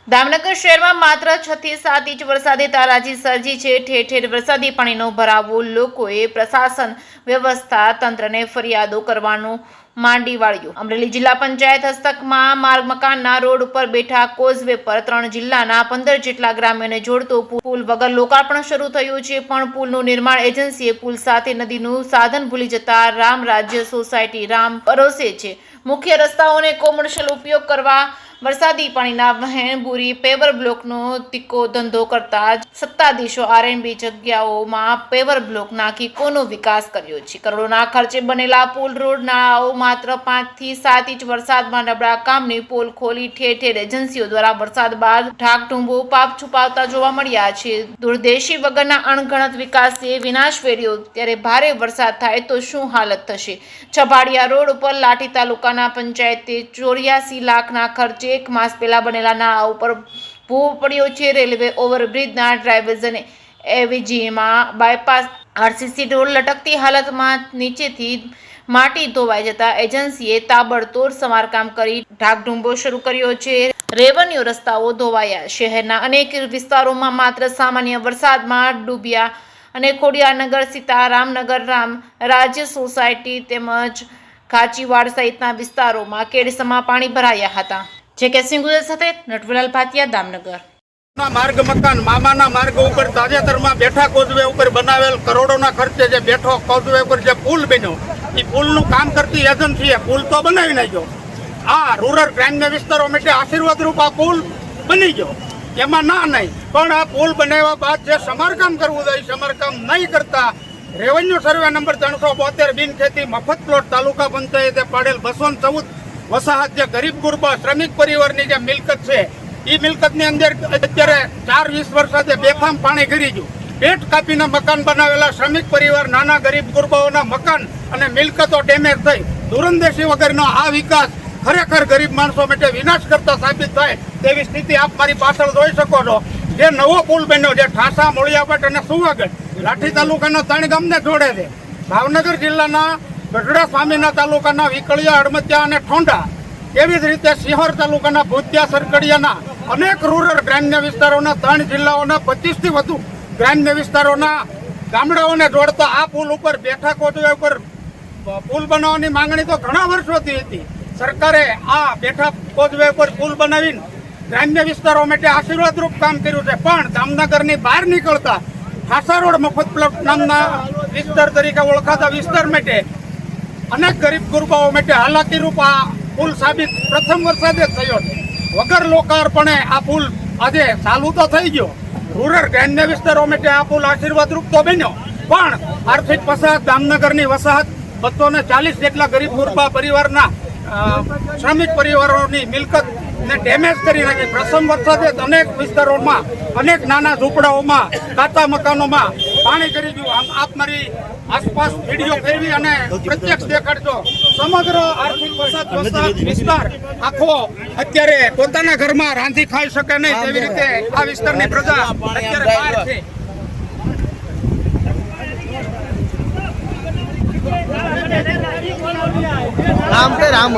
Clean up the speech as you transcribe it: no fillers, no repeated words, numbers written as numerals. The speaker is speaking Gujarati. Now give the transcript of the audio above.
દામનગર શહેરમાં માત્ર 6 થી 7 ઇંચ વરસાદે તારાજી સર્જી છે। ઠેર ઠેર વરસાદી પાણીનો ભરાવો, લોકોએ પ્રશાસન વ્યવસ્થા તંત્રને ફરિયાદો કરવાનું માંડી વાળ્યું। અમરેલી જિલ્લા પંચાયત હસ્તકમાં માર્ગ મકાનના રોડ ઉપર બેઠા કોઝવે પર 3 જિલ્લાના 15 જેટલા ગ્રામ્યોને જોડતો પુલ વગર લોકાર્પણ શરૂ થયું છે, પણ પુલનું નિર્માણ એજન્સીએ પુલ સાથે નદીનું સાધન ભૂલી જતા રામ રાજ્ય સોસાયટી રામ પરોસે છે। મુખ્ય રસ્તાઓને કોમર્શિયલ ઉપયોગ કરવા વરસાદી પાણીના વહેણ બુરી પેવર બ્લોકનો તીકો ધંધો કરતા સત્તાધીશો આરએનબી જગ્યાઓમાં પેવર બ્લોક નાખી કોનો વિકાસ કર્યો છે। કરોડોના ખર્ચે બનેલા પુલ રોડ નાળાઓ માત્ર 5 થી 7 ઇંચ વરસાદમાં નબળા કામની પોલ ખોલી ઠેર ઠેર એજન્સીઓ દ્વારા વરસાદ બાદ ઢાકઢુંબો પાપ છુપાવતા જોવા મળ્યા છે। દૂરદેશી વગરના અણગણત વિકાસે વિનાશ વેર્યો, ત્યારે ભારે વરસાદ થાય તો શું હાલત થશે। છબાડિયા રોડ ઉપર લાઠી તાલુકાના પંચાયતે 84 લાખના ખર્ચે 1 માસ પહેલા બનેલા નાળા ઉપર ભૂ પડ્યો છે। રેલવે ઓવરબ્રિજના ડ્રાઇવેજ અને એવીજીમાં બાયપાસ આરસીસી રોડ લટકતી હાલતમાં નીચેથી માટી ધોવાઈ જતા એજન્સીએ તાબડતોડ સમારકામ કરી ઢાકઢુંબો શરૂ કર્યો છે। રેવન્યુ રસ્તાઓ ધોવાયા, શહેરના અનેક વિસ્તારોમાં માત્ર સામાન્ય વરસાદમાં ડૂબ્યા અને ખોડિયારનગર, સીતારામનગર, રામ રાજ્ય સોસાયટી તેમજ કાચીવાડ સહિતના વિસ્તારોમાં કેડસમાં પાણી ભરાયા હતા। જે કે સિંગુદર સાથે નટવરલાલ ભાતિયા, દામનગર। માર્ગ મકાન મામાના માર્ગ ઉપર તાજેતરમાં બેઠા કોઝવે ઉપર બનાવેલ કરોડોના ખર્ચે જે બેઠો કોઝવે ઉપર જે પુલ બન્યો, એ પુલનું કામ કરતી એજન્સીએ પુલ તો બનાવી નાખ્યો। આ રૂરલ ગ્રામ્ય વિસ્તારો માટે આશીર્વાદરૂપ આ પુલ બની ગયો, એમાં ના નહીં, પણ આ પુલ બનાવ્યા બાદ જે સમારકામ કરવું જોઈએ સમારકામ નહીં કરતા રેવન્યુ સર્વે નંબર 372 બિનખેતી મફત પ્લોટ તાલુકા પંચાયતે પાડેલ 214 વસાહત જે ગરીબ ગુરબા શ્રમિક પરિવારની જે મિલકત છે, એ મિલકતની અંદર અત્યારે 4-20 વર્ષે બેફામ પાણી ગરી ગયું। પેટ કાપીને મકાન બનાવેલા શ્રમિક પરિવાર, નાના ગરીબ ગુરબાઓના મકાન અને મિલકતો ડેમેજ થઈ, દૂરંદેશી વગરનો આ વિકાસ ખરેખર ગરીબ માણસો માટે વિનાશ કરતા સાબિત થાય તેવી સ્થિતિ આપ મારી પાછળ જોઈ શકો છો। જે નવો પુલ બન્યો, જે ઠાસા, મોળિયાપટ અને સુવાગઢ લાઠી તાલુકાના 3 ગામને જોડે છે, ભાવનગર જિલ્લાના ગઢડા સ્વામીના તાલુકાના વિકળિયા, હડમતિયા અને ઠોંડા, એવી જ રીતે સિહોર તાલુકાના ભૂતિયા, સરકડિયાના અનેક રૂરલ ગ્રામ્ય વિસ્તારોના 3 જિલ્લાઓના 25 થી વધુ ગ્રામ્ય વિસ્તારોના ગામડાઓને જોડતા આ પુલ ઉપર બેઠા કોઝવે ઉપર પુલ બનાવવાની માંગણી તો ઘણા વર્ષોથી હતી। સરકારે આ બેઠા કોઝવે ઉપર પુલ બનાવીને ગ્રામ્ય વિસ્તારો માટે આશીર્વાદરૂપ કામ કર્યું છે, પણ દામનગરની બહાર નીકળતા ખાસા રોડ મફત પ્લોટ નામના વિસ્તાર તરીકે ઓળખાતા વિસ્તાર માટે અનેક ગરીબ ગુરબાઓ માટે હાલાકીરૂપ આ પુલ સાબિત પ્રથમ વરસાદે જ થયો છે। વગર લોકાર્પણે આ પુલ આજે ચાલુ તો થઈ ગયો, રૂરલ ગ્રામ્ય વિસ્તારો માટે આ પુલ આશીર્વાદરૂપ તો બન્યો, પણ આર્થિક પછાત દામનગરની વસાહત 240 જેટલા ગરીબ ગુરબા પરિવારના શ્રમિક પરિવારોની મિલકત ને ડેમેજ કરી નાખી। પ્રથમ વરસાદે અનેક વિસ્તારોમાં, અનેક નાના ઝૂંપડાઓમાં, કાચા મકાનોમાં પાણી કરી ગયું। આપ મારી આસપાસ વિડીયો ફેરવી અને પ્રત્યક્ષ દેખાડજો। સમગ્ર આર્થિક વસાહત વિસ્તાર આખો અત્યારે પોતાના ઘરમાં રાંધી ખાઈ શકે નહીં તેવી રીતે આ વિસ્તારની પ્રજા અત્યારે બહાર છે। રામ કે રામ